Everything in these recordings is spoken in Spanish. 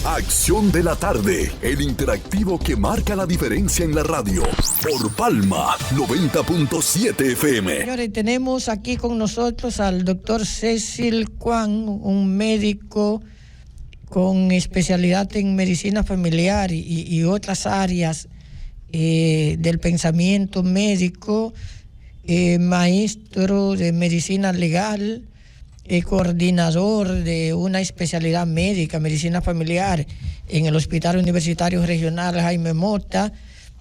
Acción de la tarde, el interactivo que marca la diferencia en la radio. Por Palma 90.7 FM. Señores, tenemos aquí con nosotros al doctor Cecil Kwan, un médico con especialidad en medicina familiar y otras áreas del pensamiento médico, maestro de medicina legal, coordinador de una especialidad médica, medicina familiar, en el Hospital Universitario Regional Jaime Mota,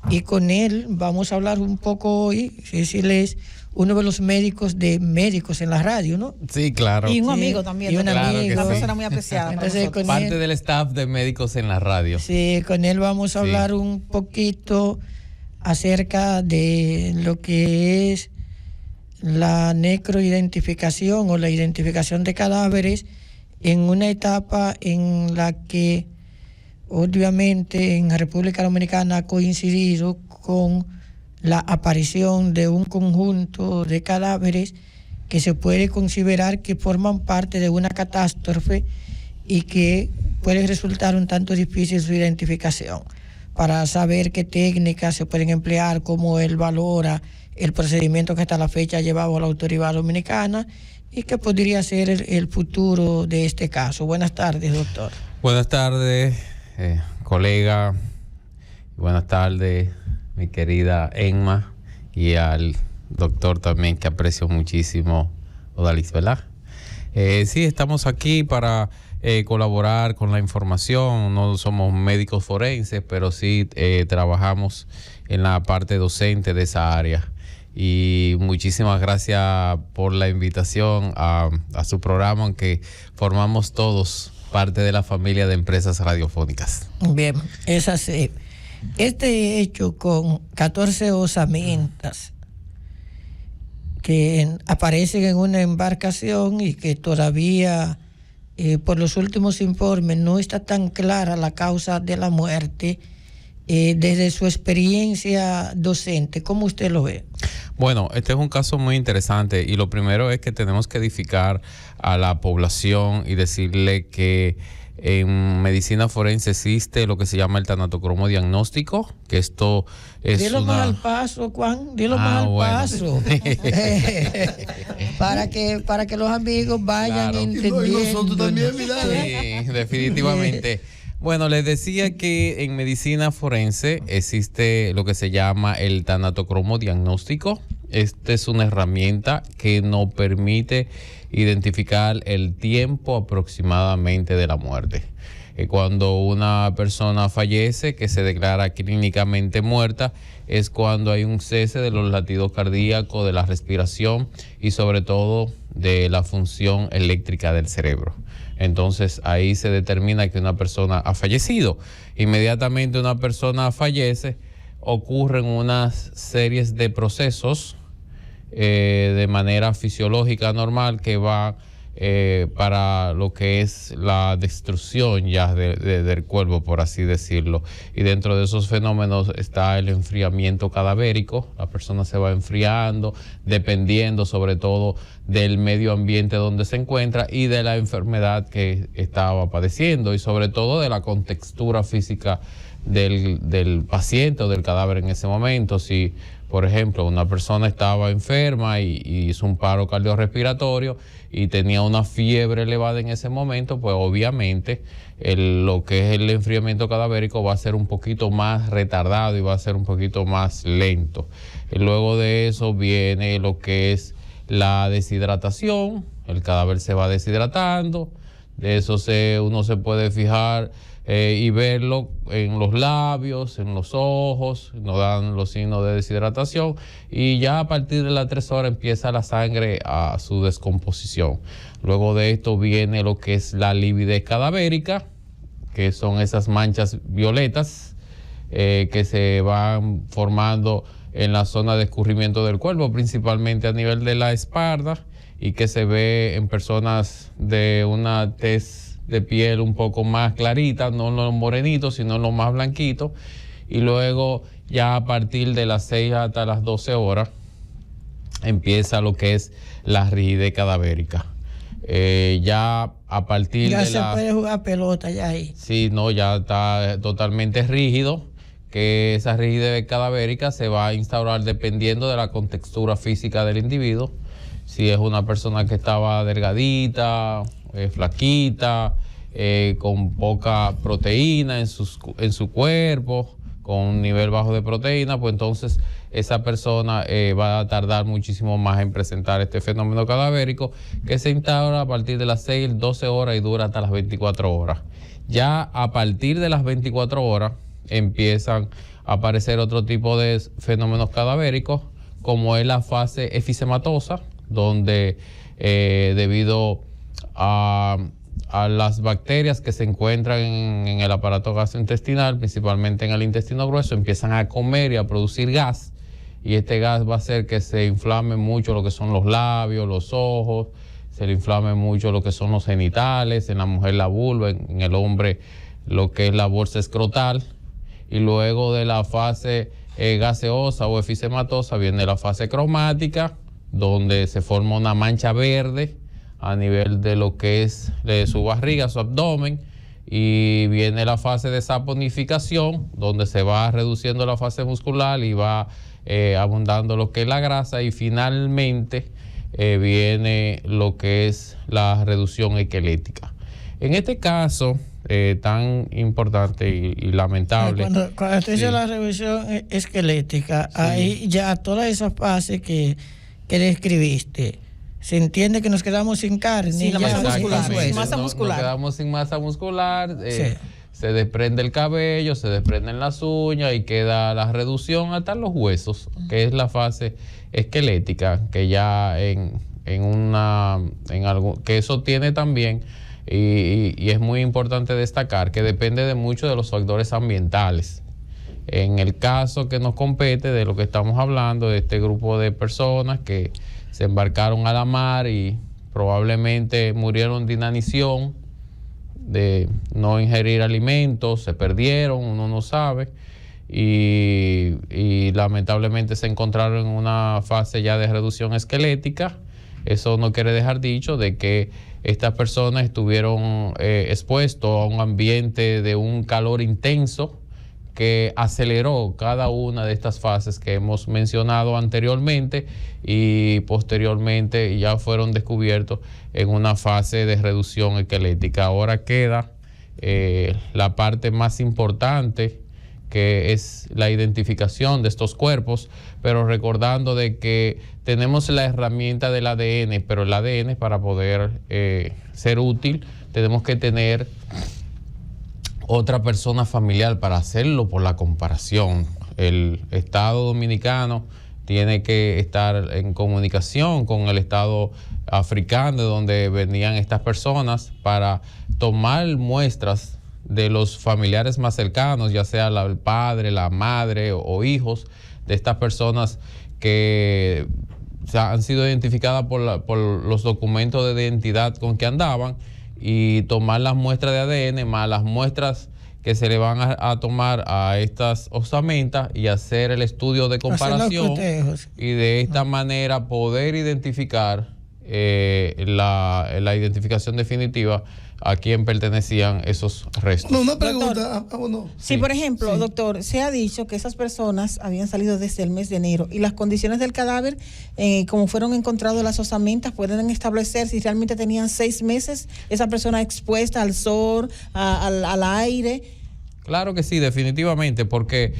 y con él vamos a hablar un poco hoy. Cecil es uno de los médicos en la radio, ¿no? Sí, claro. Y un Sí, amigo también. y un amigo. Una persona muy apreciada. Entonces, con Parte él, del staff de Médicos en la Radio. sí, con él vamos a hablar un poquito acerca de lo que es la necroidentificación o la identificación de cadáveres en una etapa en la que obviamente en República Dominicana ha coincidido con la aparición de un conjunto de cadáveres que se puede considerar que forman parte de una catástrofe y que puede resultar un tanto difícil su identificación. Para saber qué técnicas se pueden emplear, cómo él valora el procedimiento que hasta la fecha ha llevado a la autoridad dominicana y qué podría ser el futuro de este caso. Buenas tardes, doctor. Buenas tardes, colega. Buenas tardes, mi querida Emma, y al doctor también, que aprecio muchísimo, Odalis, ¿verdad? Sí, estamos aquí para colaborar con la información. No somos médicos forenses, pero sí trabajamos en la parte docente de esa área. Y muchísimas gracias por la invitación a su programa, aunque formamos todos parte de la familia de empresas radiofónicas. Bien, es así. Este hecho con 14 osamentas que aparecen en una embarcación y que todavía, por los últimos informes, no está tan clara la causa de la muerte, desde su experiencia docente, ¿cómo usted lo ve? Bueno, este es un caso muy interesante, y lo primero es que tenemos que edificar a la población y decirle que en medicina forense existe lo que se llama el tanatocromo diagnóstico, que esto es Dilo más al paso, Juan, dilo más al paso. para que los amigos vayan entendiendo. Y nosotros también, mira. Sí, definitivamente. Bueno, les decía que en medicina forense existe lo que se llama el tanatocromo diagnóstico. Esta es una herramienta que nos permite identificar el tiempo aproximadamente de la muerte. Cuando una persona fallece, que se declara clínicamente muerta, es cuando hay un cese de los latidos cardíacos, de la respiración y sobre todo de la función eléctrica del cerebro. Entonces ahí se determina que una persona ha fallecido. Inmediatamente una persona fallece, ocurren unas series de procesos de manera fisiológica normal que va para lo que es la destrucción ya del cuerpo, por así decirlo. Y dentro de esos fenómenos está el enfriamiento cadavérico. La persona se va enfriando dependiendo sobre todo del medio ambiente donde se encuentra y de la enfermedad que estaba padeciendo, y sobre todo de la contextura física del paciente o del cadáver en ese momento. Si, por ejemplo, una persona estaba enferma y hizo un paro cardiorrespiratorio y tenía una fiebre elevada en ese momento, pues obviamente lo que es el enfriamiento cadavérico va a ser un poquito más retardado y va a ser un poquito más lento. Y luego de eso viene lo que es la deshidratación. El cadáver se va deshidratando. De eso uno se puede fijar y verlo en los labios, en los ojos, nos dan los signos de deshidratación, y ya a partir de las 3 horas empieza la sangre a su descomposición. Luego de esto viene lo que es la lividez cadavérica, que son esas manchas violetas que se van formando en la zona de escurrimiento del cuerpo, principalmente a nivel de la espalda, y que se ve en personas de una tez de piel un poco más clarita, no los morenitos, sino los más blanquitos. Y luego ya a partir de las 6 hasta las 12 horas empieza lo que es la rigidez cadavérica. Ya a partir ya de se puede jugar pelota ya ahí. Sí, no, ya está totalmente rígido, que esa rigidez cadavérica se va a instaurar dependiendo de la contextura física del individuo. Si es una persona que estaba delgadita, flaquita, con poca proteína en su cuerpo, con un nivel bajo de proteína, pues entonces esa persona va a tardar muchísimo más en presentar este fenómeno cadavérico, que se instaura a partir de las 6, 12 horas y dura hasta las 24 horas. Ya a partir de las 24 horas empiezan a aparecer otro tipo de fenómenos cadavéricos, como es la fase efisematosa, donde debido a las bacterias que se encuentran en el aparato gastrointestinal, principalmente en el intestino grueso, empiezan a comer y a producir gas, y este gas va a hacer que se inflame mucho lo que son los labios, los ojos, se le inflame mucho lo que son los genitales, en la mujer la vulva, en el hombre lo que es la bolsa escrotal, y luego de la fase gaseosa o efisematosa viene la fase cromática, donde se forma una mancha verde a nivel de lo que es de su barriga, su abdomen, y viene la fase de saponificación, donde se va reduciendo la fase muscular y va abundando lo que es la grasa, y finalmente viene lo que es la reducción esquelética. En este caso tan importante y lamentable. Cuando usted dice la reducción esquelética, ahí ya toda esa fase que describiste, se entiende que nos quedamos sin carne. Sí, la masa muscular. Nos quedamos sin masa muscular, se desprende el cabello, se desprenden las uñas y queda la reducción hasta los huesos, que es la fase esquelética, que ya que eso tiene también, y es muy importante destacar que depende de mucho de los factores ambientales. En el caso que nos compete, de lo que estamos hablando, de este grupo de personas que se embarcaron a la mar y probablemente murieron de inanición, de no ingerir alimentos, se perdieron, uno no sabe, y lamentablemente se encontraron en una fase ya de reducción esquelética. Eso no quiere dejar dicho de que estas personas estuvieron expuestos a un ambiente de un calor intenso que aceleró cada una de estas fases que hemos mencionado anteriormente, y posteriormente ya fueron descubiertos en una fase de reducción esquelética. Ahora queda la parte más importante, que es la identificación de estos cuerpos, pero recordando de que tenemos la herramienta del ADN, pero el ADN, para poder ser útil, tenemos que tener otra persona familiar para hacerlo por la comparación. El Estado Dominicano tiene que estar en comunicación con el Estado africano, de donde venían estas personas, para tomar muestras de los familiares más cercanos, ya sea el padre, la madre o hijos de estas personas que han sido identificadas por los documentos de identidad con que andaban, y tomar las muestras de ADN más las muestras que se le van a tomar a estas osamentas, y hacer el estudio de comparación, y de esta manera poder identificar la identificación definitiva a quién pertenecían esos restos. No, una pregunta. Sí, por ejemplo, doctor, se ha dicho que esas personas habían salido desde el mes de enero, y las condiciones del cadáver, como fueron encontrados las osamentas, pueden establecer si realmente tenían 6 meses esa persona expuesta al sol, al aire. Claro que sí, definitivamente, porque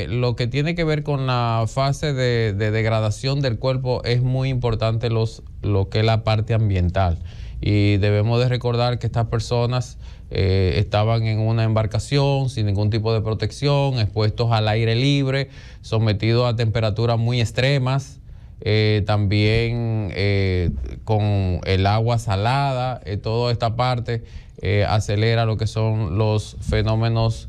lo que tiene que ver con la fase de degradación del cuerpo es muy importante lo que es la parte ambiental. Y debemos de recordar que estas personas estaban en una embarcación sin ningún tipo de protección, expuestos al aire libre, sometidos a temperaturas muy extremas, también con el agua salada. Toda esta parte acelera lo que son los fenómenos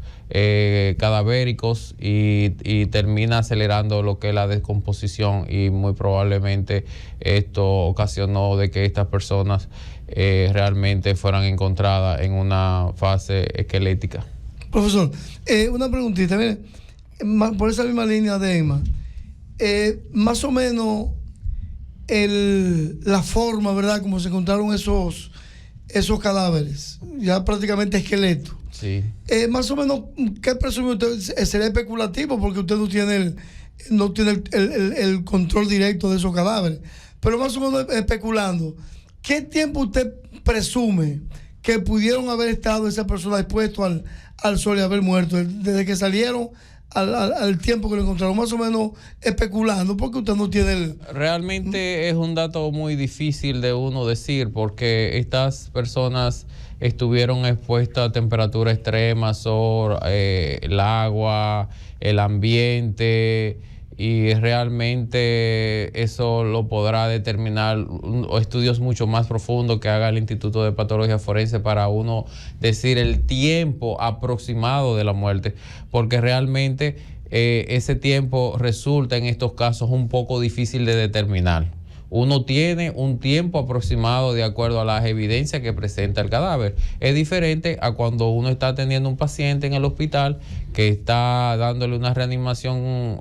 cadavéricos, y termina acelerando lo que es la descomposición, y muy probablemente esto ocasionó de que estas personas realmente fueran encontradas en una fase esquelética. Profesor, una preguntita, mire, por esa misma línea de Emma, más o menos, la forma, ¿verdad?, como se encontraron esos cadáveres, ya prácticamente esqueletos. Sí. Más o menos, ¿qué presume usted? Sería especulativo porque usted no tiene el control directo de esos cadáveres. Pero más o menos especulando, ¿qué tiempo usted presume que pudieron haber estado esas personas expuestas al sol y haber muerto? Desde que salieron al tiempo que lo encontraron, más o menos especulando, porque usted no tiene Realmente es un dato muy difícil de uno decir, porque estas personas estuvieron expuestas a temperaturas extremas, sol, el agua, el ambiente, y realmente eso lo podrá determinar estudios mucho más profundos que haga el Instituto de Patología Forense para uno decir el tiempo aproximado de la muerte, porque realmente ese tiempo resulta en estos casos un poco difícil de determinar. Uno tiene un tiempo aproximado de acuerdo a las evidencias que presenta el cadáver. Es diferente a cuando uno está atendiendo a un paciente en el hospital que está dándole una reanimación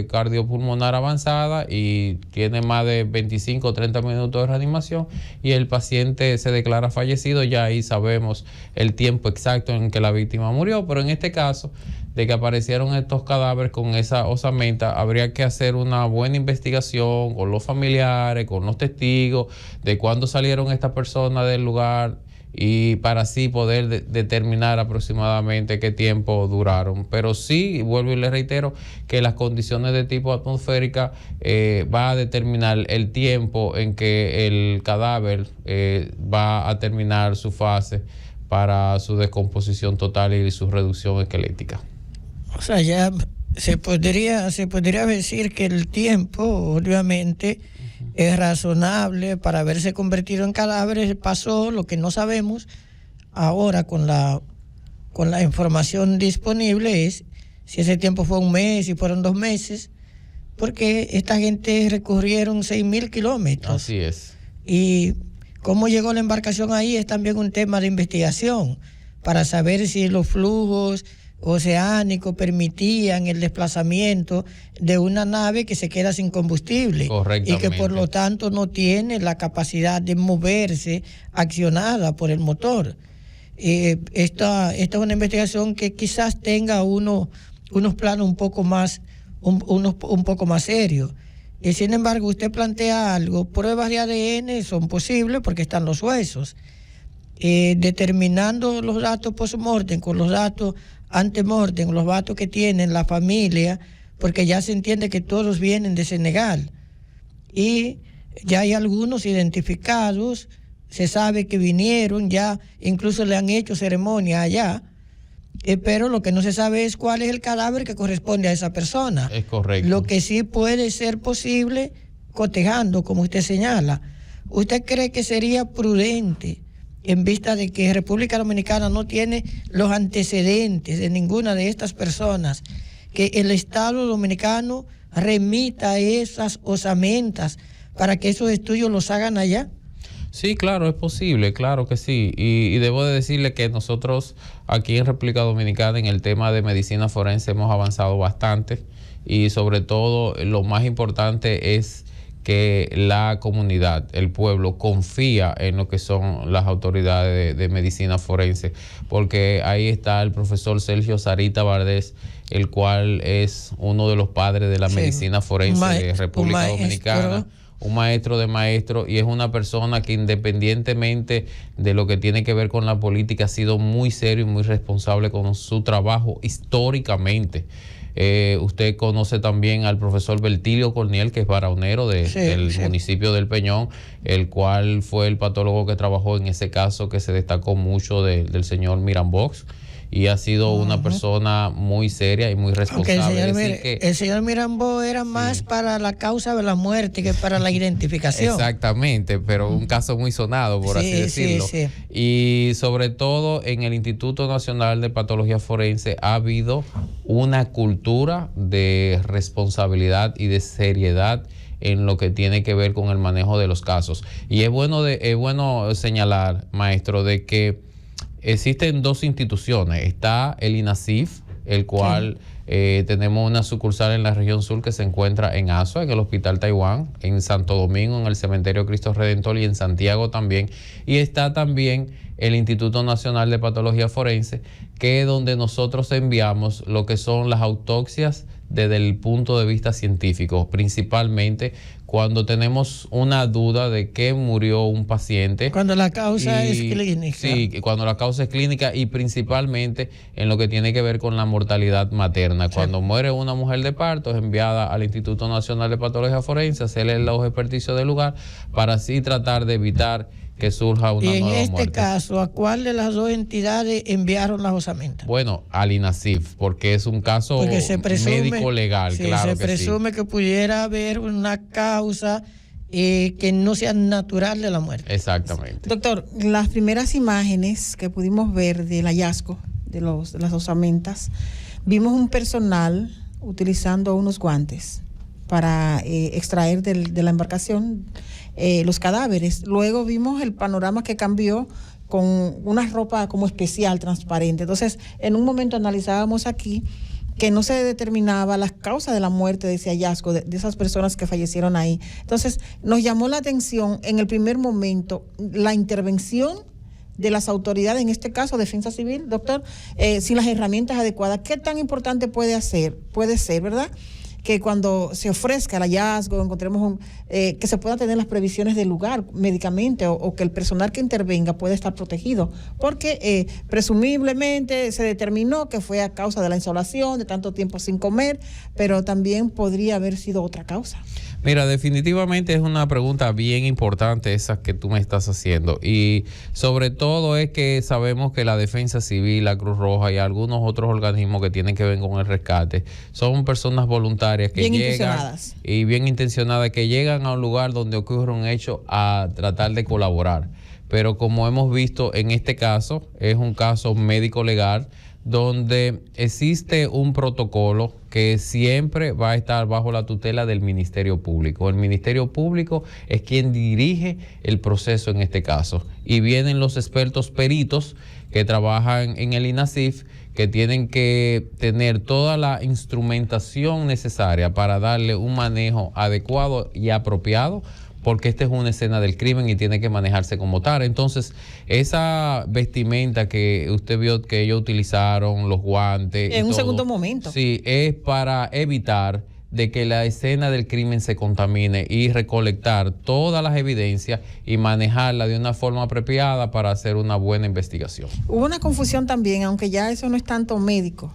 cardiopulmonar avanzada y tiene más de 25 o 30 minutos de reanimación y el paciente se declara fallecido. Ya ahí sabemos el tiempo exacto en que la víctima murió, pero en este caso de que aparecieron estos cadáveres con esa osamenta, habría que hacer una buena investigación con los familiares, con los testigos, de cuándo salieron estas personas del lugar y para así poder determinar aproximadamente qué tiempo duraron. Pero sí, vuelvo y le reitero, que las condiciones de tipo atmosférica va a determinar el tiempo en que el cadáver va a terminar su fase para su descomposición total y su reducción esquelética. O sea, ya se podría decir que el tiempo, obviamente, es razonable para haberse convertido en cadáveres. Pasó lo que no sabemos ahora con la información disponible es si ese tiempo fue un mes, si fueron 2 meses, porque esta gente recorrieron 6.000 kilómetros. Así es. Y cómo llegó la embarcación ahí es también un tema de investigación para saber si los flujos oceánicos permitían el desplazamiento de una nave que se queda sin combustible y que por lo tanto no tiene la capacidad de moverse accionada por el motor. Esta es una investigación que quizás tenga unos planos un poco más serios. Y sin embargo, usted plantea algo, pruebas de ADN son posibles porque están los huesos. Determinando los datos post-mortem con los datos ante-mortem, los datos que tiene la familia, porque ya se entiende que todos vienen de Senegal y ya hay algunos identificados, se sabe que vinieron, ya incluso le han hecho ceremonia allá, pero lo que no se sabe es cuál es el cadáver que corresponde a esa persona. Es correcto. Lo que sí puede ser posible, cotejando, como usted señala. ¿Usted cree que sería prudente, en vista de que República Dominicana no tiene los antecedentes de ninguna de estas personas, que el Estado dominicano remita esas osamentas para que esos estudios los hagan allá? Sí, claro, es posible, claro que sí. Y debo de decirle que nosotros aquí en República Dominicana en el tema de medicina forense hemos avanzado bastante y sobre todo lo más importante es que la comunidad, el pueblo, confía en lo que son las autoridades de medicina forense, porque ahí está el profesor Sergio Sarita Valdés, el cual es uno de los padres de la medicina forense de República Dominicana, un maestro de maestros, y es una persona que independientemente de lo que tiene que ver con la política ha sido muy serio y muy responsable con su trabajo históricamente. Usted conoce también al profesor Bertilio Corniel, que es baraonero del municipio del Peñón, el cual fue el patólogo que trabajó en ese caso que se destacó mucho del señor Mirambox, y ha sido una persona muy seria y muy responsable. El señor Mirambo era más para la causa de la muerte que para la identificación. Exactamente, pero un caso muy sonado, por así decirlo. Y sobre todo en el Instituto Nacional de Patología Forense ha habido una cultura de responsabilidad y de seriedad en lo que tiene que ver con el manejo de los casos. Y es bueno señalar, maestro, de que existen 2 instituciones. Está el INASIF, el cual tenemos una sucursal en la región sur que se encuentra en Asua, en el Hospital Taiwán, en Santo Domingo, en el Cementerio Cristo Redentor y en Santiago también. Y está también el Instituto Nacional de Patología Forense, que es donde nosotros enviamos lo que son las autopsias desde el punto de vista científico, principalmente cuando tenemos una duda de que murió un paciente. Cuando la causa es clínica. Sí, cuando la causa es clínica y principalmente en lo que tiene que ver con la mortalidad materna. Sí. Cuando muere una mujer de parto es enviada al Instituto Nacional de Patología Forense a hacerle los experticios del lugar para así tratar de evitar que surja una nueva muerte. Y en este caso, ¿a cuál de las dos entidades enviaron las osamentas? Bueno, al INASIF, porque es un caso médico legal, sí, claro. Se presume que pudiera haber una causa que no sea natural de la muerte. Exactamente. Doctor, las primeras imágenes que pudimos ver del hallazgo de las osamentas, vimos un personal utilizando unos guantes para extraer de la embarcación los cadáveres. Luego vimos el panorama que cambió con una ropa como especial, transparente. Entonces, en un momento analizábamos aquí que no se determinaba las causas de la muerte de ese hallazgo, de esas personas que fallecieron ahí. Entonces, nos llamó la atención en el primer momento la intervención de las autoridades, en este caso Defensa Civil, doctor, sin las herramientas adecuadas. ¿Qué tan importante puede ser, verdad?, que cuando se ofrezca el hallazgo, encontremos que se puedan tener las previsiones del lugar médicamente o que el personal que intervenga pueda estar protegido? Porque presumiblemente se determinó que fue a causa de la insolación, de tanto tiempo sin comer, pero también podría haber sido otra causa. Mira, definitivamente es una pregunta bien importante esa que tú me estás haciendo, y sobre todo es que sabemos que la Defensa Civil, la Cruz Roja y algunos otros organismos que tienen que ver con el rescate son personas voluntarias que bien llegan y bien intencionadas, que llegan a un lugar donde ocurre un hecho a tratar de colaborar. Pero como hemos visto en este caso, es un caso médico legal donde existe un protocolo que siempre va a estar bajo la tutela del Ministerio Público. El Ministerio Público es quien dirige el proceso en este caso. Y vienen los expertos peritos que trabajan en el INASIF, que tienen que tener toda la instrumentación necesaria para darle un manejo adecuado y apropiado, porque esta es una escena del crimen y tiene que manejarse como tal. Entonces, esa vestimenta que usted vio que ellos utilizaron, los guantes... En un segundo momento. Sí, es para evitar de que la escena del crimen se contamine y recolectar todas las evidencias y manejarla de una forma apropiada para hacer una buena investigación. Hubo una confusión también, aunque ya eso no es tanto médico.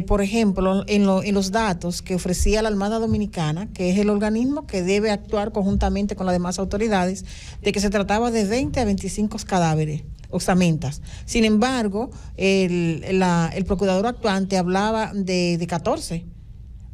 Por ejemplo, en los datos que ofrecía la Armada Dominicana, que es el organismo que debe actuar conjuntamente con las demás autoridades, de que se trataba de 20 a 25 cadáveres, osamentas. Sin embargo, el procurador actuante hablaba de 14.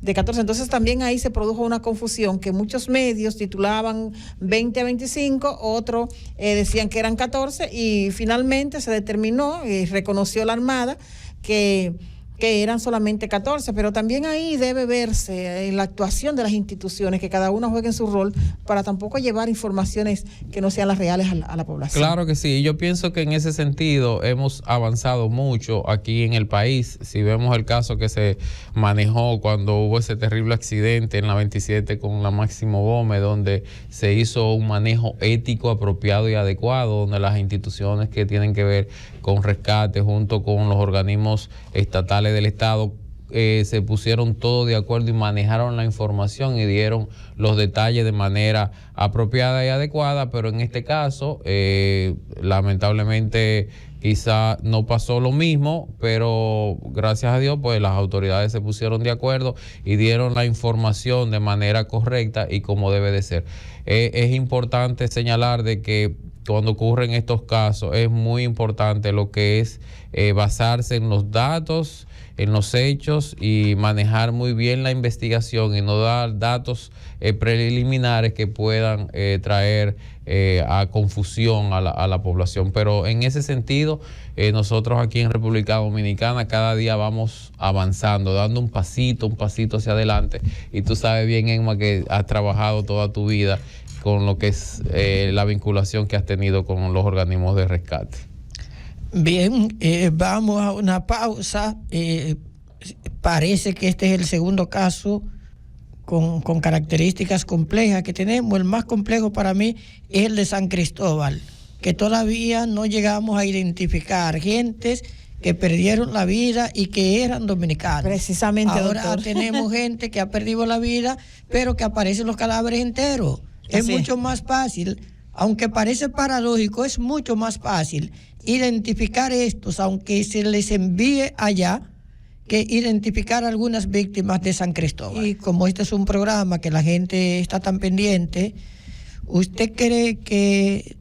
Entonces también ahí se produjo una confusión, que muchos medios titulaban 20 a 25, otros decían que eran 14, y finalmente se determinó y reconoció la Armada que eran solamente 14, pero también ahí debe verse en la actuación de las instituciones, que cada una juegue en su rol para tampoco llevar informaciones que no sean las reales a la población. Claro que sí, yo pienso que en ese sentido hemos avanzado mucho aquí en el país. Si vemos el caso que se manejó cuando hubo ese terrible accidente en la 27 con la Máximo Gómez, donde se hizo un manejo ético apropiado y adecuado, donde las instituciones que tienen que ver con rescate junto con los organismos estatales del Estado se pusieron todos de acuerdo y manejaron la información y dieron los detalles de manera apropiada y adecuada. Pero en este caso, lamentablemente, quizá no pasó lo mismo, pero gracias a Dios, pues las autoridades se pusieron de acuerdo y dieron la información de manera correcta y como debe de ser. Es importante señalar de que cuando ocurren estos casos es muy importante lo que es basarse en los datos, en los hechos, y manejar muy bien la investigación y no dar datos preliminares que puedan traer a confusión a la población. Pero en ese sentido, nosotros aquí en República Dominicana cada día vamos avanzando, dando un pasito hacia adelante. Y tú sabes bien, Emma, que has trabajado toda tu vida con lo que es la vinculación que has tenido con los organismos de rescate. Bien, vamos a una pausa. parece que este es el segundo caso con características complejas que tenemos. El más complejo para mí es el de San Cristóbal, que todavía no llegamos a identificar gentes que perdieron la vida y que eran dominicanos. Precisamente, ahora doctor. tenemos gente que ha perdido la vida, pero que aparecen los cadáveres enteros. Es mucho más fácil, aunque parece paradójico, es mucho más fácil identificar estos, aunque se les envíe allá, que identificar algunas víctimas de San Cristóbal. Y como este es un programa que la gente está tan pendiente, ¿usted cree que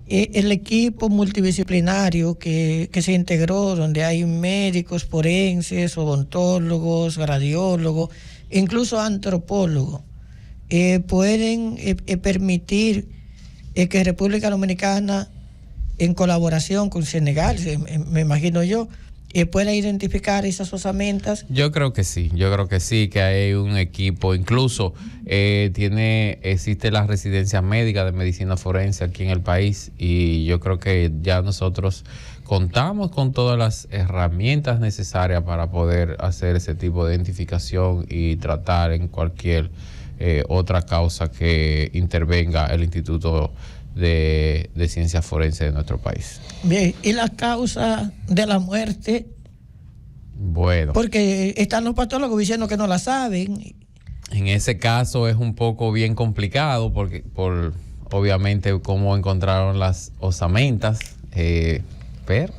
el equipo multidisciplinario que se integró, donde hay médicos forenses, odontólogos, radiólogos, incluso antropólogos, pueden permitir que República Dominicana, en colaboración con Senegal, me imagino yo, pueda identificar esas osamentas? Yo creo que sí, que hay un equipo, incluso existe la residencia médica de medicina forense aquí en el país, y yo creo que ya nosotros contamos con todas las herramientas necesarias para poder hacer ese tipo de identificación y tratar en cualquier otra causa que intervenga el Instituto de Ciencias Forenses de nuestro país. Bien, ¿y la causa de la muerte? Bueno, porque están los patólogos diciendo que no la saben. En ese caso es un poco bien complicado, porque por obviamente cómo encontraron las osamentas, pero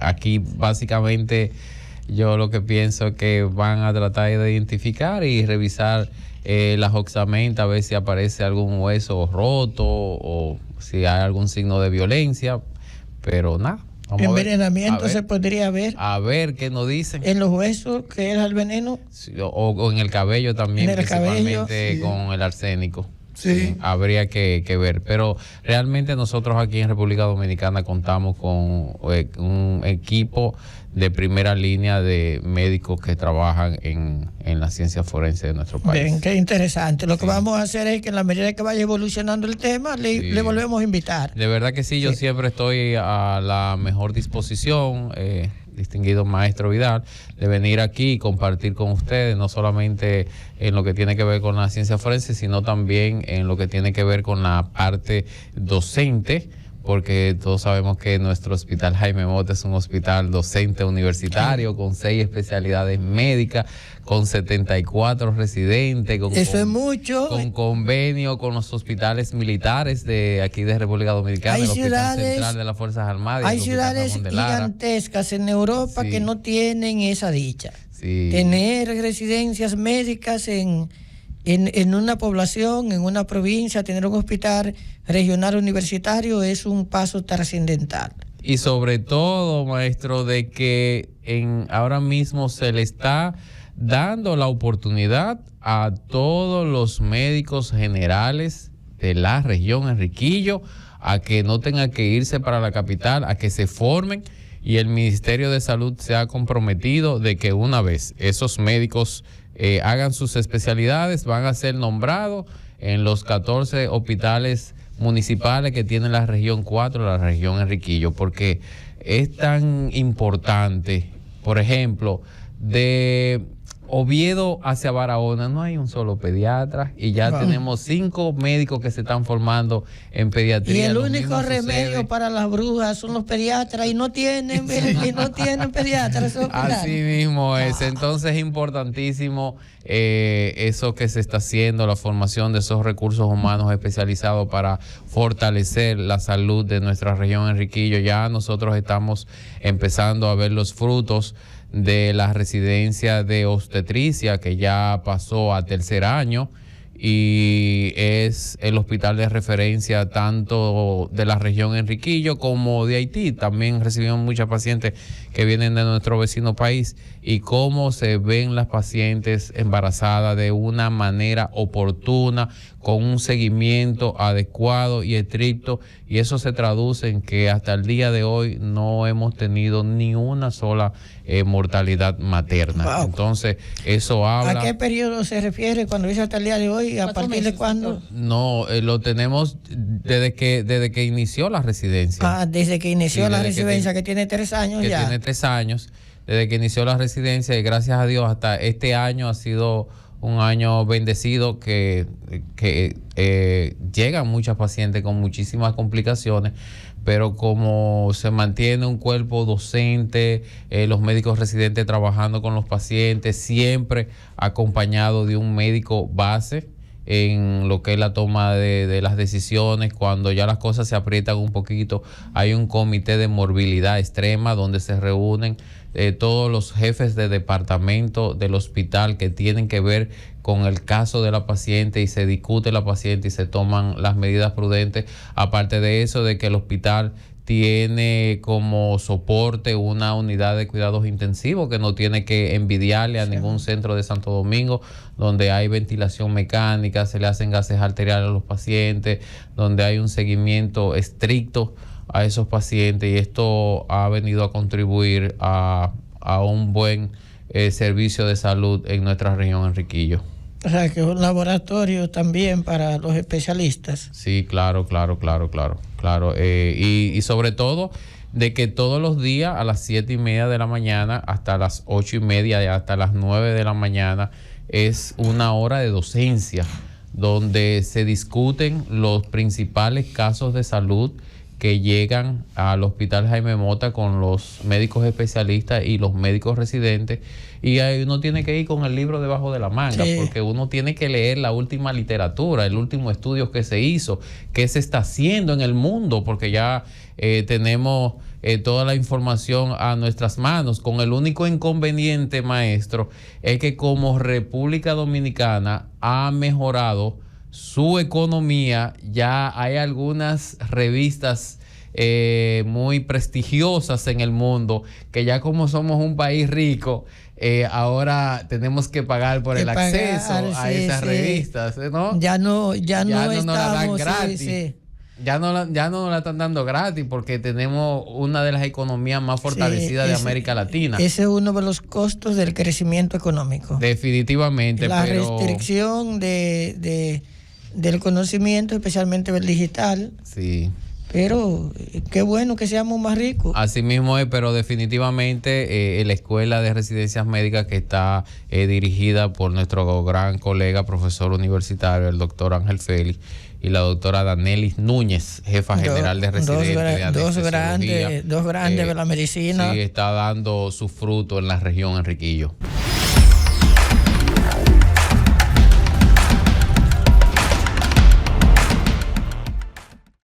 aquí básicamente yo lo que pienso es que van a tratar de identificar y revisar las osamentas, a ver si aparece algún hueso roto o si hay algún signo de violencia, pero nada. Envenenamiento se podría ver. A ver qué nos dicen. En los huesos, que era el veneno. Sí, o en el cabello también, en el principalmente cabello, sí. Con el arsénico. Sí. Habría que ver. Pero realmente nosotros aquí en República Dominicana contamos con un equipo de primera línea de médicos que trabajan en la ciencia forense de nuestro país. Bien, qué interesante. Lo que vamos a hacer es que en la medida que vaya evolucionando el tema, le volvemos a invitar. De verdad que sí, yo siempre estoy a la mejor disposición, distinguido maestro Vidal, de venir aquí y compartir con ustedes, no solamente en lo que tiene que ver con la ciencia forense, sino también en lo que tiene que ver con la parte docente, porque todos sabemos que nuestro hospital Jaime Mota es un hospital docente universitario con 6 especialidades médicas, con 74 residentes, eso es mucho, con convenio con los hospitales militares de aquí de República Dominicana, hay el Hospital ciudades, Central de las Fuerzas Armadas. Hay ciudades gigantescas en Europa que no tienen esa dicha. Sí. Tener residencias médicas en una población, en una provincia, tener un hospital regional universitario es un paso trascendental. Y sobre todo, maestro, de que ahora mismo se le está dando la oportunidad a todos los médicos generales de la región Enriquillo a que no tengan que irse para la capital, a que se formen, y el Ministerio de Salud se ha comprometido de que una vez esos médicos hagan sus especialidades, van a ser nombrados en los 14 hospitales municipales que tiene la región 4, la región Enriquillo, porque es tan importante. Por ejemplo, de Oviedo hacia Barahona no hay un solo pediatra, y ya tenemos 5 médicos que se están formando en pediatría. Y el único remedio para las brujas son los pediatras, y no tienen pediatras. Así mismo es. Entonces es importantísimo eso que se está haciendo, la formación de esos recursos humanos especializados para fortalecer la salud de nuestra región Enriquillo. Ya nosotros estamos empezando a ver los frutos de la residencia de obstetricia, que ya pasó a 3er año, y es el hospital de referencia tanto de la región Enriquillo como de Haití. También recibimos muchas pacientes que vienen de nuestro vecino país, y cómo se ven las pacientes embarazadas de una manera oportuna, con un seguimiento adecuado y estricto, y eso se traduce en que hasta el día de hoy no hemos tenido ni una sola mortalidad materna. Entonces eso habla... ¿A qué periodo se refiere cuando dice hasta el día de hoy? hoy, ¿a partir de cuándo? No, lo tenemos desde que inició la residencia. Desde que inició la residencia, que tiene 3 años ya. Tiene 3 años, desde que inició la residencia, y gracias a Dios hasta este año ha sido un año bendecido, que llegan muchas pacientes con muchísimas complicaciones, pero como se mantiene un cuerpo docente, los médicos residentes trabajando con los pacientes, siempre acompañado de un médico base en lo que es la toma de las decisiones. Cuando ya las cosas se aprietan un poquito, hay un comité de morbilidad extrema donde se reúnen todos los jefes de departamento del hospital que tienen que ver con el caso de la paciente, y se discute la paciente y se toman las medidas prudentes. Aparte de eso, de que el hospital tiene como soporte una unidad de cuidados intensivos que no tiene que envidiarle a ningún centro de Santo Domingo, donde hay ventilación mecánica, se le hacen gases arteriales a los pacientes, donde hay un seguimiento estricto a esos pacientes, y esto ha venido a contribuir a un buen servicio de salud en nuestra región, Enriquillo. O sea, que es un laboratorio también para los especialistas. Sí, claro. Y sobre todo, de que todos los días a las 7:30 de la mañana hasta las 8:30 y hasta las 9 de la mañana es una hora de docencia, donde se discuten los principales casos de salud que llegan al Hospital Jaime Mota con los médicos especialistas y los médicos residentes, y ahí uno tiene que ir con el libro debajo de la manga, porque uno tiene que leer la última literatura, el último estudio que se hizo, qué se está haciendo en el mundo, porque ya tenemos toda la información a nuestras manos. Con el único inconveniente, maestro, es que como República Dominicana ha mejorado su economía, ya hay algunas revistas muy prestigiosas en el mundo, que ya como somos un país rico, ahora tenemos que pagar por el acceso a esas revistas, ¿no? Ya no nos la dan estamos gratis. Ya no nos la están dando gratis, porque tenemos una de las economías más fortalecidas de América Latina. Ese es uno de los costos del crecimiento económico. Definitivamente. La restricción del conocimiento, especialmente del digital. Sí. Pero qué bueno que seamos más ricos. Así mismo es, pero definitivamente la Escuela de Residencias Médicas, que está dirigida por nuestro gran colega, profesor universitario, el doctor Ángel Félix, y la doctora Danelis Núñez, jefa general de residentes. Dos grandes de la medicina. Sí, está dando su fruto en la región, Enriquillo.